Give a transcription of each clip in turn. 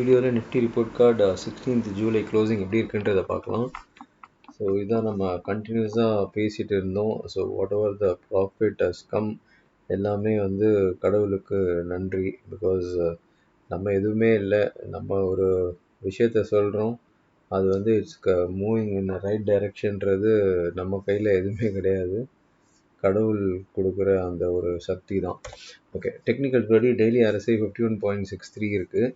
வீடியோவில் Nifty report card 16th July closing எப்படி இருக்குன்றதை பார்க்கலாம். ஸோ இதான் நம்ம கண்டினியூஸாக பேசிகிட்டு இருந்தோம். So what ever the profit has come எல்லாமே வந்து கடவுளுக்கு நன்றி. பிகாஸ் நம்ம எதுவுமே இல்லை, நம்ம ஒரு விஷயத்த சொல்கிறோம், அது வந்து இட்ஸ் மூவிங் இன் ரைட் டைரக்ஷன்றது நம்ம கையில் எதுவுமே கிடையாது, கடவுள் கொடுக்குற அந்த ஒரு சக்தி தான். ஓகே, டெக்னிக்கல் படி டெய்லி RSI 51.63 இருக்குது.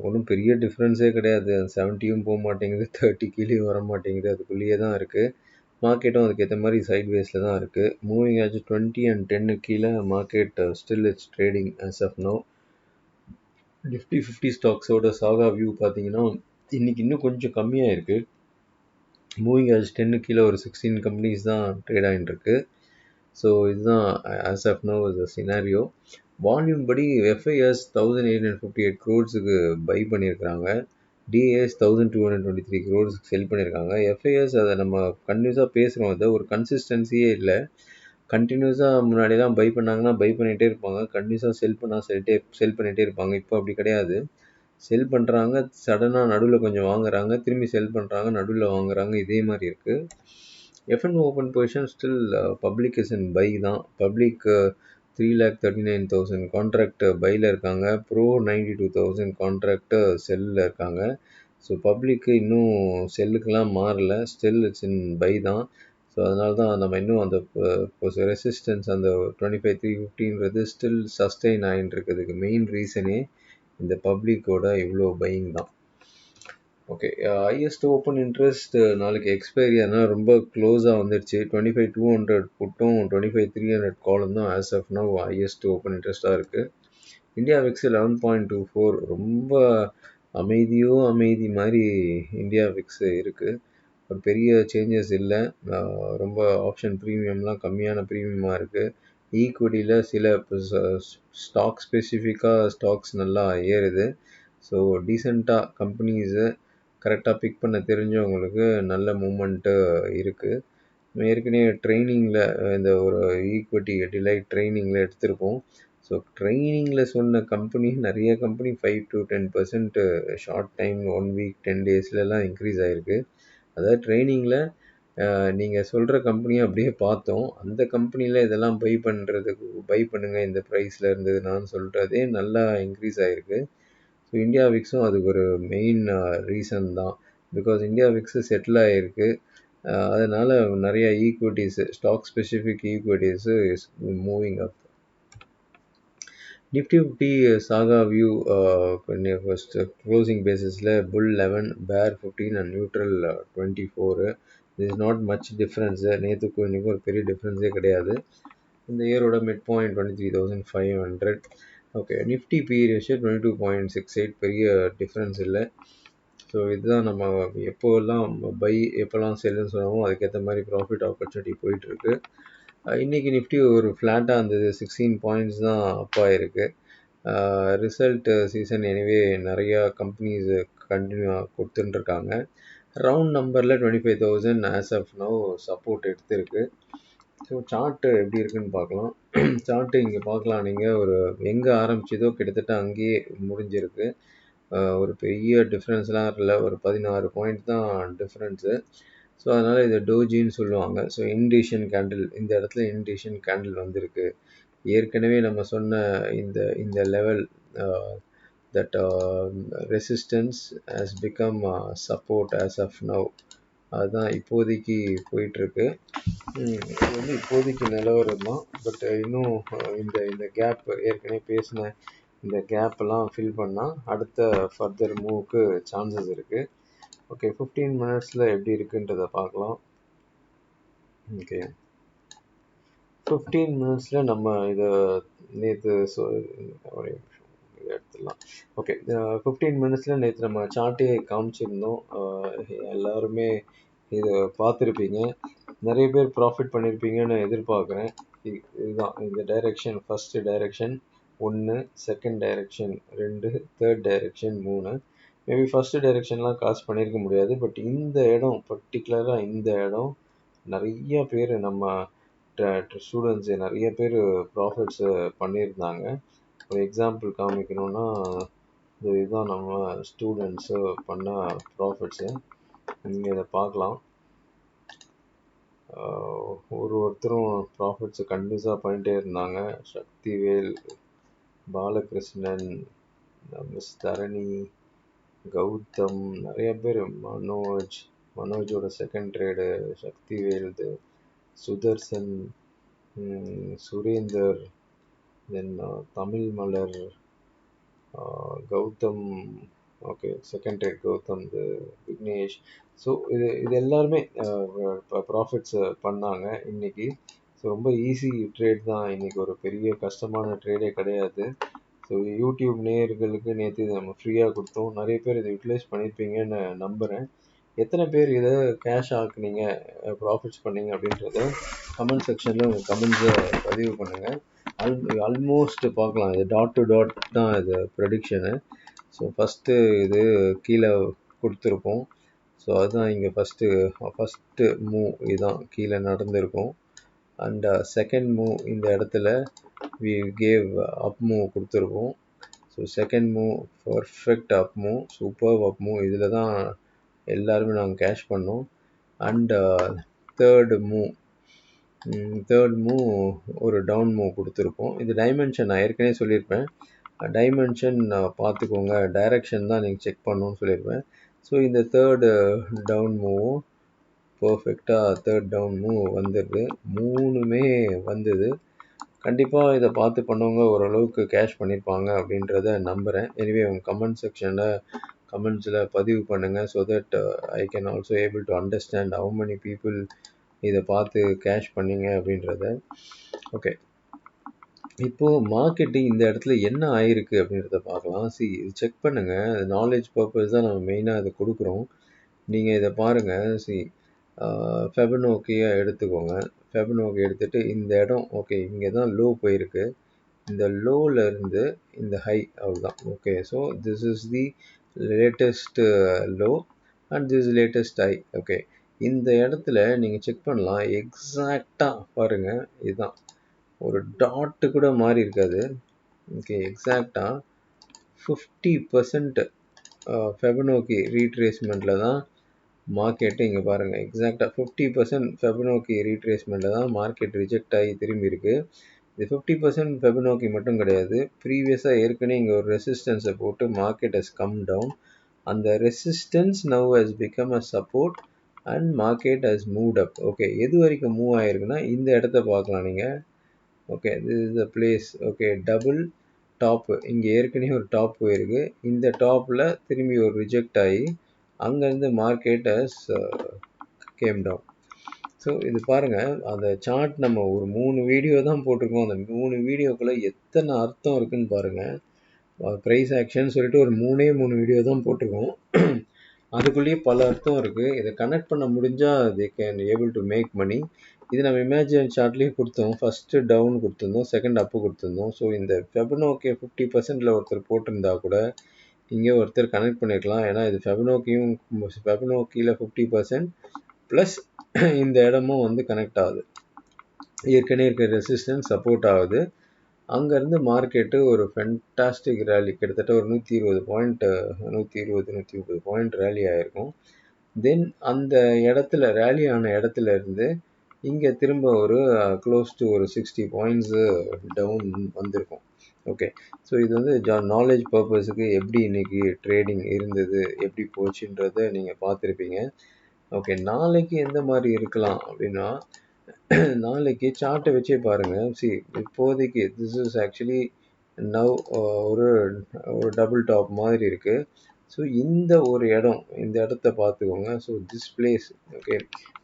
ஒன்றும் பெரிய டிஃப்ரென்ஸே கிடையாது. 70யும் போக மாட்டேங்குது, 30 கீழே வர மாட்டேங்குது, அதுக்குள்ளேயே தான் இருக்குது. மார்க்கெட்டும் அதுக்கேற்ற மாதிரி சைட்வேஸில் தான் இருக்குது. மூவிங் ஆச்சு 20 and 10 கீழே market still it's trading as of now. Nifty 50 ஸ்டாக்ஸோட சாகா வியூ பார்த்தீங்கன்னா இன்றைக்கி இன்னும் கொஞ்சம் கம்மியாக இருக்குது. மூவிங் ஆச்சு 10 கீழே ஒரு 16 கம்பெனிஸ் தான் ட்ரேட் ஆகிட்டு இருக்கு. ஸோ இதுதான் as of now is scenario. Volume படி FIS 1858 crores பை பண்ணியிருக்கிறாங்க, DAS 1223 crores செல் பண்ணியிருக்காங்க. FIS அதை நம்ம கண்டினியூஸாக பேசுகிறோம், அதை ஒரு கன்சிஸ்டன்சியே இல்லை. கண்டினியூஸாக முன்னாடியெல்லாம் பை பண்ணாங்கன்னா பை பண்ணிகிட்டே இருப்பாங்க, கண்டினியூஸாக செல் பண்ணால் செல் பண்ணிகிட்டே இருப்பாங்க. இப்போ அப்படி கிடையாது. செல் பண்ணுறாங்க, சடனாக நடுவில் கொஞ்சம் வாங்குறாங்க, திரும்பி செல் பண்ணுறாங்க, நடுவில் வாங்குறாங்க, இதே மாதிரி இருக்குது. F&O open position still public is in buy தான். பப்ளிக் 3,39,000 கான்ட்ராக்ட் பையில் இருக்காங்க, ப்ரோ 92,000 கான்ட்ராக்ட் செல்லில் இருக்காங்க. ஸோ பப்ளிக்கு இன்னும் செல்லுக்கெலாம் மாறல, ஸ்டில் இட்ஸ் இன் பை தான். ஸோ அதனால தான் நம்ம இன்னும் அந்த ரெசிஸ்டன்ஸ் அந்த 25,350ன்றது ஸ்டில் சஸ்டெயின் ஆகிட்டு இருக்கிறதுக்கு மெயின் ரீசனே இந்த பப்ளிக்கோட இவ்வளோ பையிங் தான். ஓகே, ஹையஸ்ட் ஓப்பன் இன்ட்ரெஸ்ட் நாளைக்கு எக்ஸ்பைரி, அதனால் ரொம்ப க்ளோஸாக வந்துடுச்சு. 25,200 புட்டும் 25,300 காலும் தான் as of now highest open இன்ட்ரெஸ்ட்டாக இருக்குது. இந்தியா விக்ஸ் 11.24, ரொம்ப அமைதி மாதிரி இந்தியா விக்ஸ் இருக்குது. ஒரு பெரிய சேஞ்சஸ் இல்லை, ரொம்ப ஆப்ஷன் ப்ரீமியம்லாம் கம்மியான ப்ரீமியமாக இருக்குது. ஈக்விட்டியில் சில ஸ்டாக் ஸ்பெசிஃபிக்காக ஸ்டாக்ஸ் நல்லா ஏறுது. ஸோ டீசெண்டாக கம்பெனிஸு கரெக்டாக பிக் பண்ண தெரிஞ்சவங்களுக்கு நல்ல மூமெண்ட்டு இருக்குது. ஏற்கனவே ட்ரைனிங்கில் இந்த ஒரு ஈக்விட்டி டிலைட் ட்ரைனிங்கில் எடுத்திருக்கோம். ஸோ ட்ரைனிங்கில் சொன்ன கம்பெனி நிறைய company 5 to 10% short time 1 week 10 daysலலாம் இன்க்ரீஸ் ஆகிருக்கு. அதாவது ட்ரைனிங்கில் நீங்கள் சொல்கிற கம்பெனியை அப்படியே பார்த்தோம், அந்த கம்பெனியில் இதெல்லாம் பை பண்ணுங்கள் இந்த ப்ரைஸில் இருந்தது நான் சொல்கிறதே நல்லா இன்க்ரீஸ் ஆகிருக்கு. ஸோ இந்தியா விக்ஸும் அதுக்கு ஒரு மெயின் ரீசன் தான். பிகாஸ் இந்தியா விக்ஸு செட்டில் ஆகிருக்கு, அதனால் நிறைய equities stock specific equities is moving up. Nifty 50 சாகா வியூ ஃபஸ்ட் க்ளோசிங் பேசிஸில் bull 11, bear 15 and neutral 24. This is not much difference. நேற்றுக்கும் இன்றைக்கும் ஒரு பெரிய டிஃப்ரென்ஸே கிடையாது. இந்த இயரோட mid point 23,500. Okay, Nifty P ratio 22.68, பெரிய டிஃப்ரென்ஸ் இல்லை. ஸோ இதுதான் நம்ம எப்போல்லாம் பை எப்போல்லாம் செல்லுன்னு சொன்னாலும் அதுக்கேற்ற மாதிரி ப்ராஃபிட் ஆப்பர்ச்சுனிட்டி போயிட்டுருக்கு. இன்றைக்கி நிஃப்டி ஒரு ஃப்ளாட்டாக இருந்தது, 16 பாயிண்ட்ஸ் தான் அப் ஆகிருக்கு. ரிசல்ட் சீசன் எனவே நிறையா கம்பெனிஸ் கண்டினியூ கொடுத்துட்டுருக்காங்க. ரவுண்ட் நம்பரில் 25,000 ஆஸ் ஆஃப் நோ சப்போர்ட் எடுத்திருக்கு. ஸோ சார்ட்டு எப்படி இருக்குன்னு பார்க்கலாம். சார்ட்டு இங்கே பார்க்கலாம், நீங்கள் ஒரு எங்கே ஆரம்பிச்சதோ கிட்டத்தட்ட அங்கேயே முடிஞ்சிருக்கு. ஒரு பெரிய டிஃப்ரென்ஸ்லாம் இல்லை, ஒரு 16 பாயிண்ட் தான் டிஃப்ரென்ஸு. ஸோ அதனால் இதை டோஜின்னு சொல்லுவாங்க. ஸோ இன்டிஷன் கேண்டில், இந்த இடத்துல இன்டிஷன் கேண்டில் வந்திருக்கு. ஏற்கனவே நம்ம சொன்ன இந்த level that resistance has become support as of now, அதுதான் இப்போதைக்கு போயிட்டுருக்கு. இது வந்து இப்போதைக்கு நிலவரம் தான். பட் இன்னும் இந்த கேப் ஏற்கனவே பேசின இந்த கேப்பெல்லாம் ஃபில் பண்ணால் அடுத்த ஃபர்தர் மூவுக்கு சான்சஸ் இருக்குது. ஓகே, 15 மினிட்ஸில் எப்படி இருக்குன்றதை பார்க்கலாம். ஓகே, 15 மினிட்ஸில் நம்ம இதை நேற்று எடுத்துடலாம். ஓகே, 15 மினிட்ஸில் நேற்று நம்ம சார்ட்டே காமிச்சிருந்தோம், எல்லாருமே இதை பார்த்துருப்பீங்க. நிறைய பேர் ப்ராஃபிட் பண்ணியிருப்பீங்கன்னு எதிர்பார்க்குறேன். இதுதான் இந்த direction, first direction 1, second direction 2, third direction 3. Maybe first டைரெக்ஷன்லாம் காசு பண்ணியிருக்க முடியாது, பட் இந்த இடம் பர்டிகுலராக இந்த இடம் நிறைய பேர் நம்ம ஸ்டூடெண்ட்ஸு நிறைய பேர் ப்ராஃபிட்ஸு பண்ணியிருந்தாங்க. ஒரு எக்ஸாம்பிள் காமிக்கணுன்னா இதுதான் நம்ம ஸ்டூடெண்ட்ஸு பண்ண ப்ராஃபிட்ஸு. நீங்கள் இதை பார்க்கலாம். ஒருத்தரும் ப்ராஃபிட்ஸை கண்டினியூஸாக பண்ணிகிட்டே இருந்தாங்க. சக்திவேல், பாலகிருஷ்ணன், மிஸ் தரணி, கௌதம், நிறைய பேர், மனோஜோட செகண்ட் ட்ரேடு, சக்திவேல்து, Sudarshan, Surender, then Tamil Malar, Gautham, okay second trade Gautham, Vignesh. So இது எல்லாருமே ப்ராஃபிட்ஸ் பண்ணாங்க இன்னைக்கு. ஸோ ரொம்ப ஈஸி ட்ரேட் தான் இன்னைக்கு, ஒரு பெரிய கஷ்டமான ட்ரேடே கிடையாது. ஸோ யூடியூப் நேயர்களுக்கு நேற்று இதை நம்ம ஃப்ரீயாக கொடுத்தோம். நிறைய பேர் இதை யூட்டிலைஸ் பண்ணியிருப்பீங்கன்னு நம்புகிறேன். எத்தனை பேர் இதை கேஷ் ஆக்குனீங்க, ப்ராஃபிட்ஸ் பண்ணீங்க அப்படின்றத கமெண்ட் செக்ஷனில் உங்கள் கமெண்ட்ஸை பதிவு பண்ணுங்கள். ஆல்மோஸ்ட் பார்க்கலாம், இது டாட் டு டாட் தான் இது ப்ரெடிக்ஷனு. ஸோ ஃபஸ்ட்டு இது கீழே கொடுத்துருப்போம். ஸோ அதுதான் இங்கே ஃபஸ்ட்டு மூவ் இதுதான் கீழே நடந்திருக்கும். அண்ட் செகண்ட் மூவ் இந்த இடத்துல வி கேவ் அப் மூவ் கொடுத்துருப்போம். ஸோ செகண்ட் மூவ் பர்ஃபெக்ட் அப் மூவ், சூப்பர் அப் மூவ், இதில் தான் எல்லாருமே நாங்கள் கேஷ் பண்ணோம். அண்ட் தேர்ட் மூவ் ஒரு டவுன் மூவ் கொடுத்துருப்போம். இது டைமென்ஷன் நான் ஏற்கனவே சொல்லியிருப்பேன், டைமென்ஷன் பார்த்துக்கோங்க, டைரக்ஷன் தான் நீங்கள் செக் பண்ணணும்னு சொல்லியிருப்பேன். ஸோ இந்த தேர்டு டவுன் மூவும் பர்ஃபெக்டாக தேர்ட் டவுன் மூவ் வந்துடுது, மூணுமே வந்தது. கண்டிப்பாக இதை பார்த்து பண்ணவங்க ஓரளவுக்கு கேஷ் பண்ணியிருப்பாங்க அப்படின்றத நம்புகிறேன். எனிவே உங்கள் கமெண்ட்ஸில் பதிவு பண்ணுங்கள், so that I can also able to understand how many people இதை பார்த்து கேஷ் பண்ணிங்க அப்படின்றத. ஓகே, இப்போது மார்க்கெட்டிங் இந்த இடத்துல என்ன ஆயிருக்கு அப்படின்றத பார்க்கலாம். இது செக் பண்ணுங்கள், நாலேஜ் பர்பஸ் தான் நம்ம மெயினாக இதை கொடுக்குறோம். நீங்கள் இதை பாருங்கள். ஃபெபனோக்கியை எடுத்துக்கோங்க. ஃபெபனோக்கி எடுத்துகிட்டு இந்த இடம், ஓகே இங்கே தான் லோ போயிருக்கு, இந்த லோவில் இருந்து இந்த ஹை, அவ்வளோதான். Okay, so this is the latest low and this latest high. Okay, இந்த இடத்துல நீங்கள் செக் பண்ணலாம், எக்ஸாக்டாக பாருங்கள், இதுதான் ஒரு டாட்டு கூட மாறி இருக்காது. ஓகே, எக்ஸாக்டாக 50% ஃபெபனோக்கி ரீட்ரேஸ்மெண்ட்டில் தான் மார்க்கெட்டு. இங்கே பாருங்கள், எக்ஸாக்டாக 50% ஃபெபனோக்கி ரீட்ரேஸ்மெண்ட்டில் தான் மார்க்கெட் ரிஜெக்ட் ஆகி திரும்பி இருக்குது. இது 50% ஃபெபனோக்கி மட்டும் கிடையாது, ப்ரீவியஸாக ஏற்கனவே இங்கே ஒரு ரெசிஸ்டன்ஸை போட்டு மார்க்கெட் ஹஸ் கம் டவுன். அந்த resistance now has become a support and market has moved up. Okay, எது வரைக்கும் மூவ் ஆகிருக்குன்னா இந்த இடத்த பார்க்கலாம் நீங்கள். Okay, this is the place. Okay, double top, இங்கே ஏற்கனவே ஒரு டாப் போயிருக்கு, இந்த டாப்பில் திரும்பி ஒரு ரிஜெக்ட் ஆகி அங்கேருந்து market has came down. So இது பாருங்கள், அந்த சார்ட் நம்ம ஒரு 3 வீடியோ தான் போட்டிருக்கோம். அந்த 3 வீடியோக்குள்ளே எத்தனை அர்த்தம் இருக்குதுன்னு பாருங்கள். ப்ரைஸ் ஆக்ஷன் சொல்லிட்டு ஒரு 3 வீடியோ தான் போட்டிருக்கோம், அதுக்குள்ளேயே பல அர்த்தம் இருக்குது. இதை கனெக்ட் பண்ண முடிஞ்சால் they can able to make money. இது நம்ம இமேஜின் சார்ட்லேயும் கொடுத்தோம், ஃபஸ்ட்டு டவுன் கொடுத்துருந்தோம், செகண்ட் அப்பு கொடுத்துருந்தோம். ஸோ இந்த ஃபெபனோக்கி 50%ல் ஒருத்தர் போட்டிருந்தா கூட இங்கே ஒருத்தர் கனெக்ட் பண்ணியிருக்கலாம். ஏன்னா இது ஃபெபனோக்கியில் 50% ப்ளஸ் இந்த இடமும் வந்து கனெக்ட் ஆகுது, ஏற்கனவே இருக்கிற ரெசிஸ்டன்ஸ் சப்போர்ட் ஆகுது. அங்கேருந்து மார்க்கெட்டு ஒரு ஃபென்டாஸ்டிக் ரேலி, கிட்டத்தட்ட ஒரு 120 பாயிண்ட் ரேலி ஆகிருக்கும். தென் அந்த இடத்துல ரேலி ஆன இடத்துல இருந்து இங்கே திரும்ப ஒரு க்ளோஸ் டு ஒரு 60 பாயிண்ட்ஸு டவுன் வந்திருக்கும். ஓகே, ஸோ இது வந்து நாலேஜ் பர்பஸுக்கு எப்படி இன்றைக்கி ட்ரேடிங் இருந்தது, எப்படி போச்சுன்றதை நீங்கள் பார்த்துருப்பீங்க. ஓகே, நாளைக்கு எந்த மாதிரி இருக்கலாம் அப்படின்னா, நாளைக்கு சார்ட்டை வச்சே பாருங்கள். இப்போதைக்கு திஸ் இஸ் ஆக்சுவலி நவ் ஒரு டபுள் டாப் மாதிரி இருக்குது. ஸோ இந்த ஒரு இடம், இந்த இடத்த பார்த்துக்கோங்க. So this place, okay,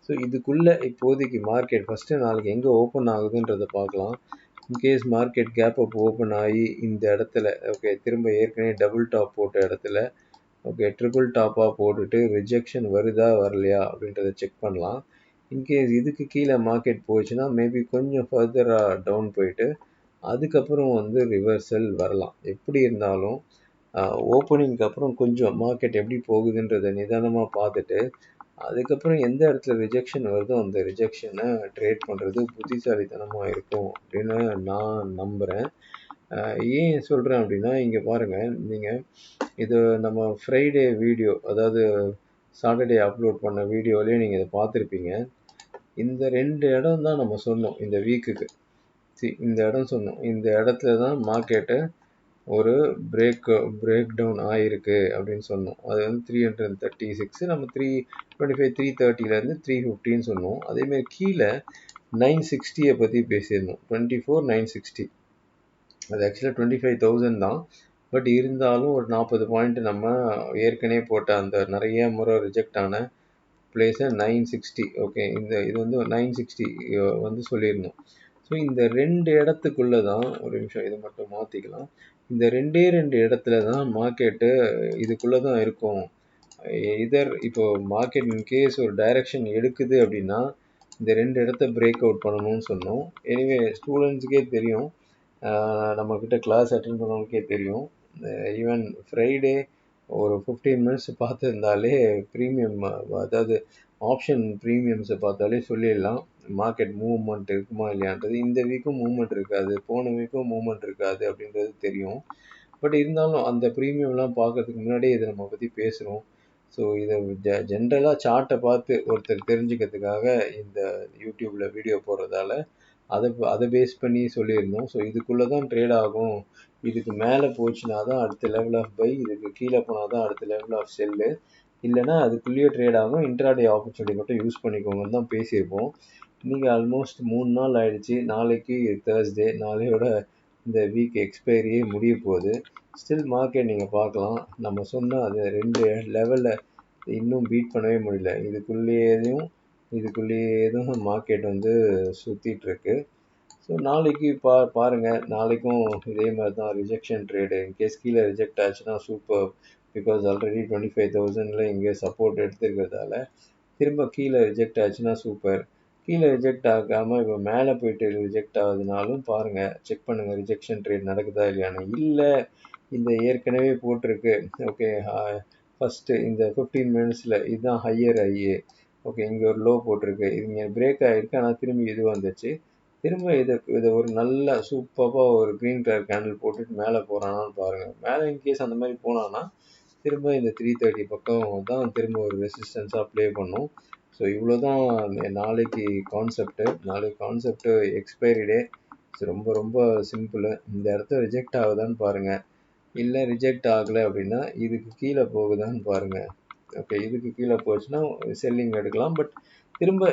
so இதுக்குள்ளே இப்போதைக்கு மார்க்கெட் ஃபஸ்ட்டு நாளைக்கு எங்கே ஓப்பன் ஆகுதுன்றதை பார்க்கலாம். In case market gap up open ஆகி இந்த இடத்துல, ஓகே, திரும்ப ஏற்கனவே டபுள் டாப் போட்ட இடத்துல, ஓகே, ட்ரிபிள் டாப்பாக போட்டுட்டு ரிஜெக்ஷன் வருதா வரலையா அப்படின்றத செக் பண்ணலாம். இன்கேஸ் இதுக்கு கீழே மார்க்கெட் போச்சுன்னா மேபி கொஞ்சம் ஃபர்தராக டவுன் போயிட்டு அதுக்கப்புறம் வந்து ரிவர்சல் வரலாம். எப்படி இருந்தாலும் ஓப்பனிங்க்கு அப்புறம் கொஞ்சம் மார்க்கெட் எப்படி போகுதுன்றதை நிதானமாக பார்த்துட்டு அதுக்கப்புறம் எந்த இடத்துல ரிஜெக்ஷன் வருதோ அந்த ரிஜெக்ஷனை ட்ரேட் பண்ணுறது புத்திசாலித்தனமாக இருக்கும் அப்படின்னு நான் நம்புகிறேன். ஏன் சொல்கிறேன் அப்படின்னா, இங்கே பாருங்கள், நீங்கள் இது நம்ம ஃப்ரைடே வீடியோ, அதாவது சாட்டர்டே அப்லோட் பண்ண வீடியோலேயே நீங்கள் இதை பார்த்துருப்பீங்க. இந்த 2 இடம் தான் நம்ம சொன்னோம் இந்த வீக்குக்கு. இந்த இடம் சொன்னோம். இந்த இடத்துல தான் மார்க்கெட்டு ஒரு பிரேக் டவுன் ஆயிருக்கு அப்படின்னு சொன்னோம். அது வந்து 336, நம்ம 325 330லேருந்து 350ன்னு சொன்னோம். அதேமாதிரி கீழே 960 பற்றி பேசியிருந்தோம். 24,960. அது ஆக்சுவலாக 25,000 தான். பட் இருந்தாலும் ஒரு 40 பாயிண்ட் நம்ம ஏற்கனவே போட்ட அந்த நிறைய முறை ரிஜெக்ட் ஆன பிளேஸை 960, ஓகே, இது வந்து 960 வந்து சொல்லியிருந்தோம். ஸோ இந்த 2 இடத்துக்குள்ளே தான், ஒரு நிமிஷம் இதை மட்டும் மாற்றிக்கலாம். இந்த 2 இடத்துல தான் மார்க்கெட்டு இதுக்குள்ளே தான் இருக்கும். இதர் இப்போ மார்க்கெட் இன்கேஸ் ஒரு டைரக்ஷன் எடுக்குது அப்படின்னா இந்த 2 இடத்த பிரேக் அவுட் பண்ணணும்னு சொன்னோம். எனிவே ஸ்டூடெண்ட்ஸுக்கே தெரியும், நம்மக்கிட்ட கிளாஸ் அட்டென்ட் பண்ணவங்களுக்கே தெரியும். ஈவன் ஃப்ரைடே ஒரு 15 மினிட்ஸ் பார்த்துருந்தாலே ப்ரீமியம், அதாவது ஆப்ஷன் ப்ரீமியம்ஸை பார்த்தாலே சொல்லிடலாம் மார்க்கெட் மூவ்மெண்ட் இருக்குமா இல்லையான்றது. இந்த வீக்கும் மூவ்மெண்ட் இருக்காது, போன வீக்கும் மூவ்மெண்ட் இருக்காது அப்படின்றது தெரியும். பட் இருந்தாலும் அந்த ப்ரீமியம்லாம் பார்க்கறதுக்கு முன்னாடியே இதை நம்ம பற்றி பேசுகிறோம். ஸோ இதை ஜென்ரலாக சார்ட்டை பார்த்து ஒருத்தர் தெரிஞ்சுக்கிறதுக்காக இந்த யூடியூப்பில் வீடியோ போடுறதால அதை பேஸ் பண்ணி சொல்லியிருந்தோம். ஸோ இதுக்குள்ளே தான் ட்ரேட் ஆகும், இதுக்கு மேலே போச்சுன்னா தான் அடுத்த லெவல் ஆஃப் பை, இதுக்கு கீழே போனால் தான் அடுத்த லெவல் ஆஃப் செல்லு, இல்லைனா அதுக்குள்ளேயே ட்ரேட் ஆகும், இன்ட்ராடே ஆப்பர்ச்சுனிட்டி மட்டும் யூஸ் பண்ணிக்கோங்கன்னு தான் பேசியிருப்போம். இன்றைக்கி ஆல்மோஸ்ட் 3 நாள் ஆயிடுச்சு. நாளைக்கு தேர்ஸ்டே, நாளையோட இந்த வீக் எக்ஸ்பைரியே முடிய போகுது. ஸ்டில் மார்க்கெட் நீங்கள் பார்க்கலாம், நம்ம சொன்ன அது 2 லெவலில் இன்னும் பீட் பண்ணவே முடியல. இதுக்குள்ளேயே தான் மார்க்கெட் வந்து சுற்றிட்டுருக்கு. ஸோ நாளைக்கு பாருங்கள், நாளைக்கும் இதே மாதிரி தான் ரிஜெக்ஷன் ட்ரேடு. இன்கேஸ் கீழே ரிஜெக்ட் ஆச்சுன்னா சூப்பர், பிகாஸ் ஆல்ரெடி 25,000 இங்கே சப்போர்ட் எடுத்துருக்கிறதால திரும்ப கீழே ரிஜெக்ட் ஆச்சுன்னா சூப்பர். கீழே ரிஜெக்ட் ஆகாமல் இப்போ மேலே போயிட்டு ரிஜெக்ட் ஆகுதுனாலும் பாருங்கள், செக் பண்ணுங்கள் ரிஜெக்ஷன் ட்ரேட் நடக்குதா இல்லையான்னு. இல்லை இந்த ஏற்கனவே போட்டிருக்கு, ஓகே, ஃபஸ்ட்டு இந்த 15 மினிட்ஸில் இதுதான் ஹையர் ஐஏ, ஓகே, இங்கே ஒரு லோ போட்டிருக்கு, இது இங்கே பிரேக் ஆகிருக்கு, ஆனால் திரும்பி இது வந்துச்சு, திரும்ப இதை ஒரு நல்ல சூப்பராக ஒரு க்ரீன் கலர் கேண்டில் போட்டுட்டு மேலே போகிறானான்னு பாருங்கள். மேலே இன்கேஸ் அந்த மாதிரி போனான்னா திரும்ப இந்த 330 பக்கம் தான் திரும்ப ஒரு ரெசிஸ்டன்ஸாக ப்ளே பண்ணும். ஸோ இவ்வளோ தான் நாளைக்கு கான்செப்ட்டு எக்ஸ்பைரி டே. ரொம்ப ரொம்ப சிம்பிள். இந்த இடத்த ரிஜெக்ட் ஆகுதான்னு பாருங்கள். இல்லை ரிஜெக்ட் ஆகலை அப்படின்னா இதுக்கு கீழே போகுதான்னு பாருங்கள். ஓகே, இதுக்கு கீழே போச்சுன்னா செல்லிங் எடுக்கலாம். பட் திரும்ப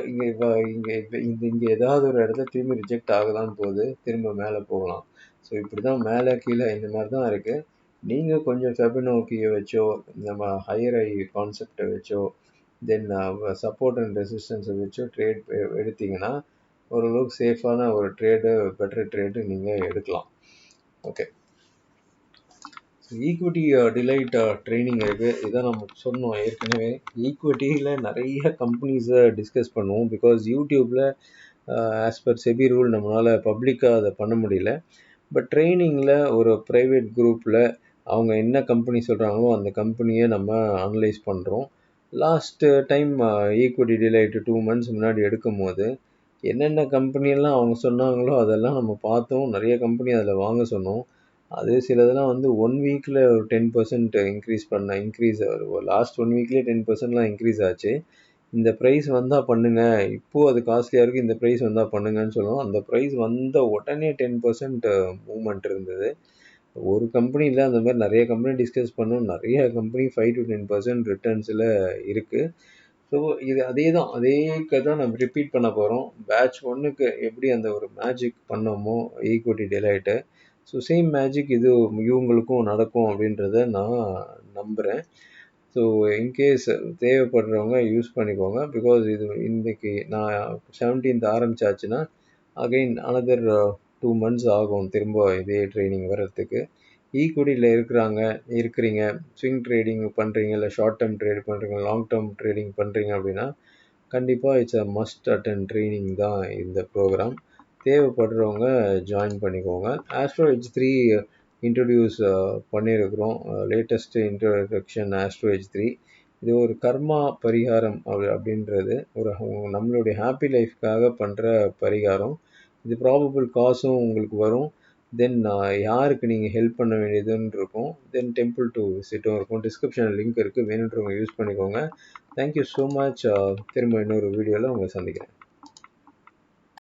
இங்கே ஏதாவது ஒரு இடத்துல திரும்ப ரிஜெக்ட் ஆகலான்னு போகுது, திரும்ப மேலே போகலாம். ஸோ இப்படி தான் மேலே கீழே இந்த மாதிரி தான் இருக்குது. நீங்கள் கொஞ்சம் ஃபெபனோக்கியை வச்சோ, நம்ம ஹையர் ஐ கான்செப்டை வச்சோ, தென் சப்போர்ட் அண்ட் ரெசிஸ்டன்ஸை வச்சோ ட்ரேட் எடுத்திங்கன்னா ஓரளவுக்கு சேஃபான ஒரு பெட்டர் ட்ரேடு நீங்கள் எடுக்கலாம். ஓகே, ஈக்விட்டி டிலைட் ட்ரைனிங் இருக்குது. இதான் நம்ம சொன்னோம் ஏற்கனவே. ஈக்விட்டியில் நிறைய கம்பெனிஸை டிஸ்கஸ் பண்ணுவோம், பிகாஸ் யூடியூப்பில் ஆஸ் பர் செபி ரூல் நம்மளால் பப்ளிக்காக அதை பண்ண முடியல. பட் ட்ரைனிங்கில் ஒரு ப்ரைவேட் குரூப்பில் அவங்க என்ன கம்பெனி சொல்கிறாங்களோ அந்த கம்பெனியை நம்ம அனலைஸ் பண்ணுறோம். Last time equity delight 2 months முன்னாடி எடுக்கும் போது என்னென்ன கம்பெனியெல்லாம் அவங்க சொன்னாங்களோ அதெல்லாம் நம்ம பார்த்தோம். நிறைய கம்பெனி அதில் வாங்க சொன்னோம். அது சிலதெல்லாம் வந்து 1 வீக்கில் ஒரு 10% இன்க்ரீஸ் லாஸ்ட் 1 வீக்லேயே 10%லாம் இன்க்ரீஸ் ஆச்சு. இந்த ப்ரைஸ் வந்தால் பண்ணுங்கள், இப்போது அது காஸ்ட்லியாக இருக்குது, இந்த ப்ரைஸ் வந்தால் பண்ணுங்கன்னு சொல்லுவோம். அந்த ப்ரைஸ் வந்த உடனே 10% மூவ்மெண்ட் இருந்தது. ஒரு கம்பெனி இல்லை, அந்த மாதிரி நிறைய கம்பெனி டிஸ்கஸ் பண்ணோம். நிறைய கம்பெனி 5 to 10% ரிட்டர்ன்ஸில் இருக்குது. ஸோ இது அதே தான் நம்ம ரிப்பீட் பண்ண போகிறோம். பேட்ச் 1க்கு எப்படி அந்த ஒரு மேஜிக் பண்ணோமோ equity delight, so same magic இது இவங்களுக்கும் நடக்கும் அப்படின்றத நான் நம்புகிறேன். ஸோ இன்கேஸ் தேவைப்படுறவங்க யூஸ் பண்ணிக்கோங்க. பிகாஸ் இது இன்றைக்கி நான் 17th ஆரம்பிச்சாச்சுன்னா அகைன் அனதர் 2 months ஆகும் திரும்ப இதே ட்ரைனிங் வர்றதுக்கு. ஈக்விட்டியில் இருக்கிறீங்க, ஸ்விங் ட்ரேடிங் பண்ணுறீங்க, இல்லை ஷார்ட் டேர்ம் ட்ரேட் பண்ணுறீங்க, லாங் டேர்ம் ட்ரேடிங் பண்ணுறீங்க அப்படின்னா கண்டிப்பாக it's a must attend training தான் இந்த ப்ரோக்ராம். தேவைப்படுறவங்க ஜாயின் பண்ணிக்கோங்க. ஆஸ்ட்ரோ எட்ஜ் 3 இன்ட்ரடியூஸ் பண்ணியிருக்கிறோம். Latest introduction astro edge 3. இது ஒரு கர்மா பரிகாரம் அப்படின்றது ஒரு நம்மளுடைய ஹாப்பி லைஃப்காக பண்ணுற பரிகாரம். இது ப்ராபபிள் காசும் உங்களுக்கு வரும். தென் யாருக்கு நீங்கள் ஹெல்ப் பண்ண வேண்டியதுன்னு இருக்கும். தென் டெம்பிள் டு விசிட்டும் இருக்கும். டிஸ்கிரிப்ஷனில் லிங்க் இருக்குது, வேணுன்றவங்க யூஸ் பண்ணிக்கோங்க. Thank you so much. திரும்ப இன்னொரு வீடியோவில் உங்களை சந்திக்கிறேன்.